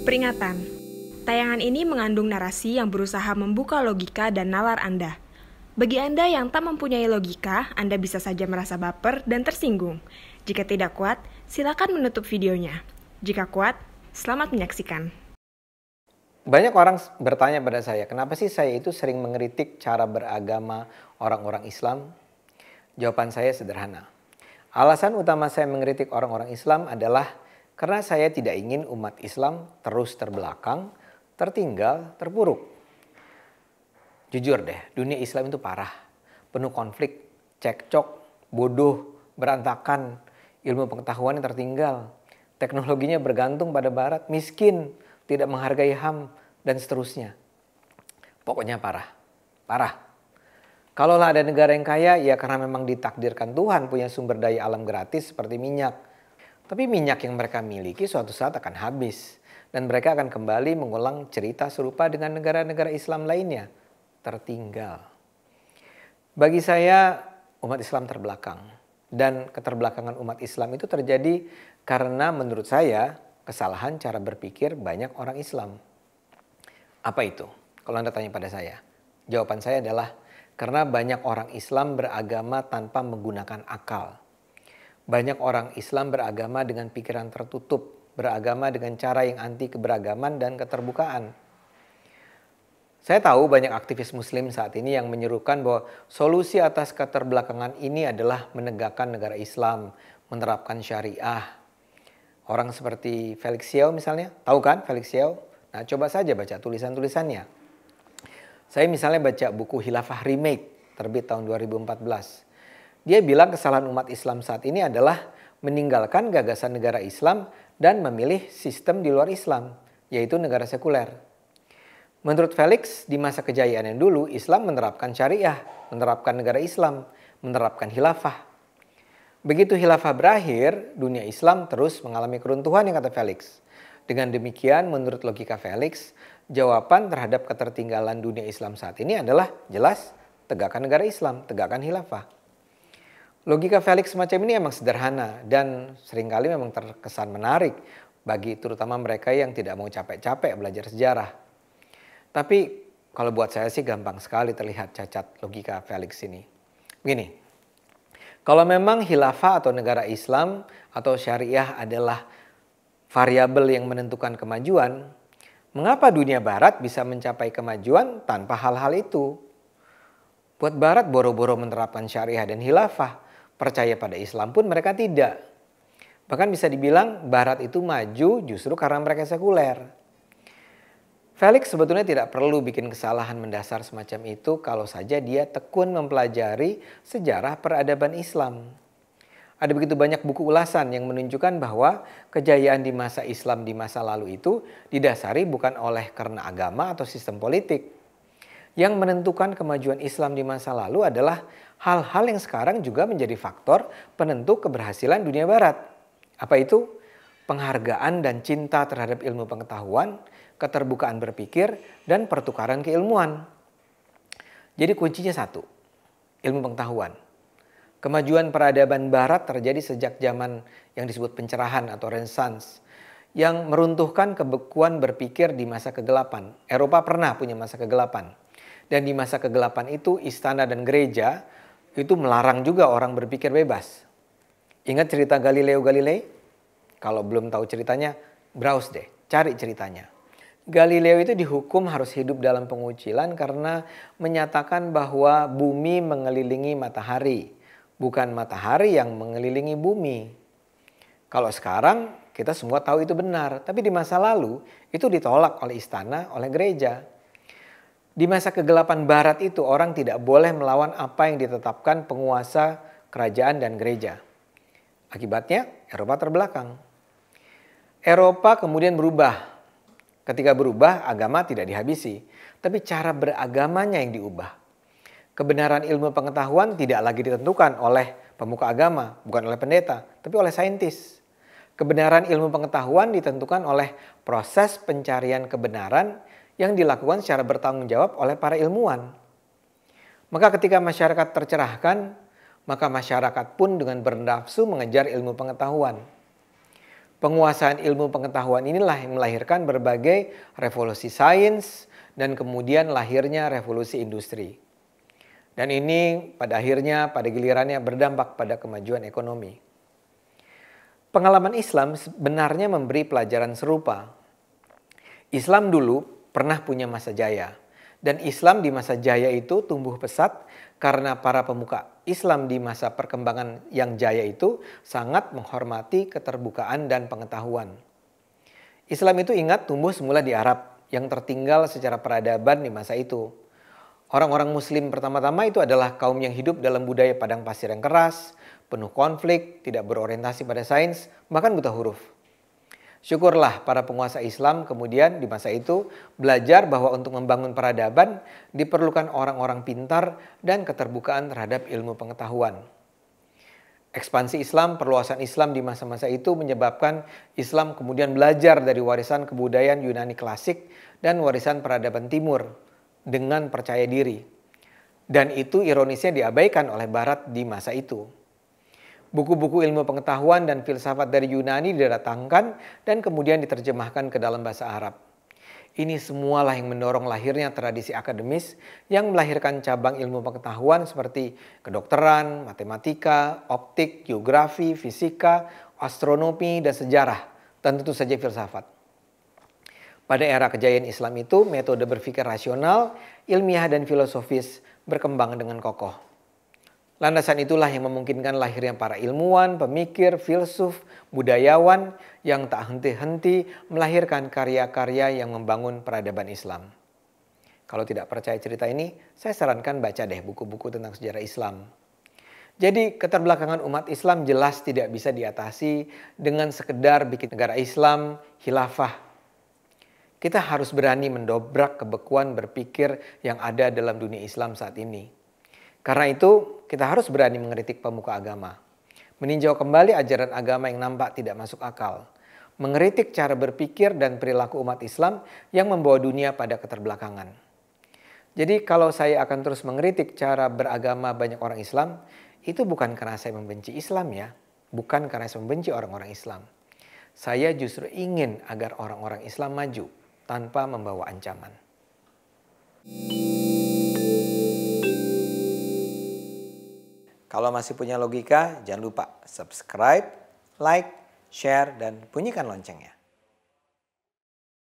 Peringatan, tayangan ini mengandung narasi yang berusaha membuka logika dan nalar Anda. Bagi Anda yang tak mempunyai logika, Anda bisa saja merasa baper dan tersinggung. Jika tidak kuat, silakan menutup videonya. Jika kuat, selamat menyaksikan. Banyak orang bertanya pada saya, kenapa sih saya itu sering mengkritik cara beragama orang-orang Islam? Jawaban saya sederhana. Alasan utama saya mengkritik orang-orang Islam adalah karena saya tidak ingin umat Islam terus terbelakang, tertinggal, terpuruk. Jujur deh, dunia Islam itu parah. Penuh konflik, cekcok, bodoh, berantakan, ilmu pengetahuan yang tertinggal. Teknologinya bergantung pada barat, miskin, tidak menghargai HAM, dan seterusnya. Pokoknya parah. Parah. Kalaulah ada negara yang kaya, ya karena memang ditakdirkan Tuhan punya sumber daya alam gratis seperti minyak. Tapi minyak yang mereka miliki suatu saat akan habis. Dan mereka akan kembali mengulang cerita serupa dengan negara-negara Islam lainnya. Tertinggal. Bagi saya, umat Islam terbelakang. Dan keterbelakangan umat Islam itu terjadi karena menurut saya kesalahan cara berpikir banyak orang Islam. Apa itu? Kalau Anda tanya pada saya. Jawaban saya adalah karena banyak orang Islam beragama tanpa menggunakan akal. Banyak orang Islam beragama dengan pikiran tertutup, beragama dengan cara yang anti keberagaman dan keterbukaan. Saya tahu banyak aktivis muslim saat ini yang menyerukan bahwa solusi atas keterbelakangan ini adalah menegakkan negara Islam, menerapkan syariah. Orang seperti Felix Xiao misalnya, tahu kan Felix Xiao? Nah, coba saja baca tulisan-tulisannya. Saya misalnya baca buku Khilafah Remake, terbit tahun 2014. Dia bilang kesalahan umat Islam saat ini adalah meninggalkan gagasan negara Islam dan memilih sistem di luar Islam, yaitu negara sekuler. Menurut Felix, di masa kejayaan yang dulu, Islam menerapkan syariah, menerapkan negara Islam, menerapkan khilafah. Begitu khilafah berakhir, dunia Islam terus mengalami keruntuhan yang kata Felix. Dengan demikian, menurut logika Felix, jawaban terhadap ketertinggalan dunia Islam saat ini adalah jelas, tegakkan negara Islam, tegakkan khilafah. Logika Felix semacam ini emang sederhana dan seringkali memang terkesan menarik bagi terutama mereka yang tidak mau capek-capek belajar sejarah. Tapi kalau buat saya sih gampang sekali terlihat cacat logika Felix ini. Begini, kalau memang khilafah atau negara Islam atau syariah adalah variabel yang menentukan kemajuan, mengapa dunia barat bisa mencapai kemajuan tanpa hal-hal itu? Buat barat boro-boro menerapkan syariah dan khilafah, percaya pada Islam pun mereka tidak. Bahkan bisa dibilang barat itu maju justru karena mereka sekuler. Felix sebetulnya tidak perlu bikin kesalahan mendasar semacam itu kalau saja dia tekun mempelajari sejarah peradaban Islam. Ada begitu banyak buku ulasan yang menunjukkan bahwa kejayaan di masa Islam di masa lalu itu didasari bukan oleh karena agama atau sistem politik. Yang menentukan kemajuan Islam di masa lalu adalah hal-hal yang sekarang juga menjadi faktor penentu keberhasilan dunia barat. Apa itu? Penghargaan dan cinta terhadap ilmu pengetahuan, keterbukaan berpikir, dan pertukaran keilmuan. Jadi kuncinya satu, ilmu pengetahuan. Kemajuan peradaban barat terjadi sejak zaman yang disebut pencerahan atau Renaissance, yang meruntuhkan kebekuan berpikir di masa kegelapan. Eropa pernah punya masa kegelapan. Dan di masa kegelapan itu istana dan gereja itu melarang juga orang berpikir bebas. Ingat cerita Galileo Galilei? Kalau belum tahu ceritanya, browse deh, cari ceritanya. Galileo itu dihukum harus hidup dalam pengucilan karena menyatakan bahwa bumi mengelilingi matahari, bukan matahari yang mengelilingi bumi. Kalau sekarang kita semua tahu itu benar, tapi di masa lalu itu ditolak oleh istana, oleh gereja. Di masa kegelapan barat itu orang tidak boleh melawan apa yang ditetapkan penguasa kerajaan dan gereja. Akibatnya Eropa terbelakang. Eropa kemudian berubah. Ketika berubah agama tidak dihabisi, tapi cara beragamanya yang diubah. Kebenaran ilmu pengetahuan tidak lagi ditentukan oleh pemuka agama, bukan oleh pendeta, tapi oleh saintis. Kebenaran ilmu pengetahuan ditentukan oleh proses pencarian kebenaran yang dilakukan secara bertanggung jawab oleh para ilmuwan. Maka ketika masyarakat tercerahkan, maka masyarakat pun dengan bernafsu mengejar ilmu pengetahuan. Penguasaan ilmu pengetahuan inilah yang melahirkan berbagai revolusi sains dan kemudian lahirnya revolusi industri. Dan ini pada akhirnya, pada gilirannya berdampak pada kemajuan ekonomi. Pengalaman Islam sebenarnya memberi pelajaran serupa. Islam dulu pernah punya masa jaya. Dan Islam di masa jaya itu tumbuh pesat karena para pemuka Islam di masa perkembangan yang jaya itu sangat menghormati keterbukaan dan pengetahuan. Islam itu ingat tumbuh semula di Arab yang tertinggal secara peradaban di masa itu. Orang-orang muslim pertama-tama itu adalah kaum yang hidup dalam budaya padang pasir yang keras, penuh konflik, tidak berorientasi pada sains, bahkan buta huruf. Syukurlah para penguasa Islam kemudian di masa itu belajar bahwa untuk membangun peradaban diperlukan orang-orang pintar dan keterbukaan terhadap ilmu pengetahuan. Ekspansi Islam, perluasan Islam di masa-masa itu menyebabkan Islam kemudian belajar dari warisan kebudayaan Yunani klasik dan warisan peradaban Timur dengan percaya diri. Dan itu ironisnya diabaikan oleh Barat di masa itu. Buku-buku ilmu pengetahuan dan filsafat dari Yunani didatangkan dan kemudian diterjemahkan ke dalam bahasa Arab. Ini semualah yang mendorong lahirnya tradisi akademis yang melahirkan cabang ilmu pengetahuan seperti kedokteran, matematika, optik, geografi, fisika, astronomi, dan sejarah, dan tentu saja filsafat. Pada era kejayaan Islam itu, metode berpikir rasional, ilmiah, dan filosofis berkembang dengan kokoh. Landasan itulah yang memungkinkan lahirnya para ilmuwan, pemikir, filsuf, budayawan yang tak henti-henti melahirkan karya-karya yang membangun peradaban Islam. Kalau tidak percaya cerita ini, saya sarankan baca deh buku-buku tentang sejarah Islam. Jadi keterbelakangan umat Islam jelas tidak bisa diatasi dengan sekedar bikin negara Islam, khilafah. Kita harus berani mendobrak kebekuan berpikir yang ada dalam dunia Islam saat ini. Karena itu, kita harus berani mengkritik pemuka agama. Meninjau kembali ajaran agama yang nampak tidak masuk akal. Mengkritik cara berpikir dan perilaku umat Islam yang membawa dunia pada keterbelakangan. Jadi kalau saya akan terus mengkritik cara beragama banyak orang Islam, itu bukan karena saya membenci Islam ya. Bukan karena saya membenci orang-orang Islam. Saya justru ingin agar orang-orang Islam maju tanpa membawa ancaman. Kalau masih punya logika, jangan lupa subscribe, like, share, dan bunyikan loncengnya.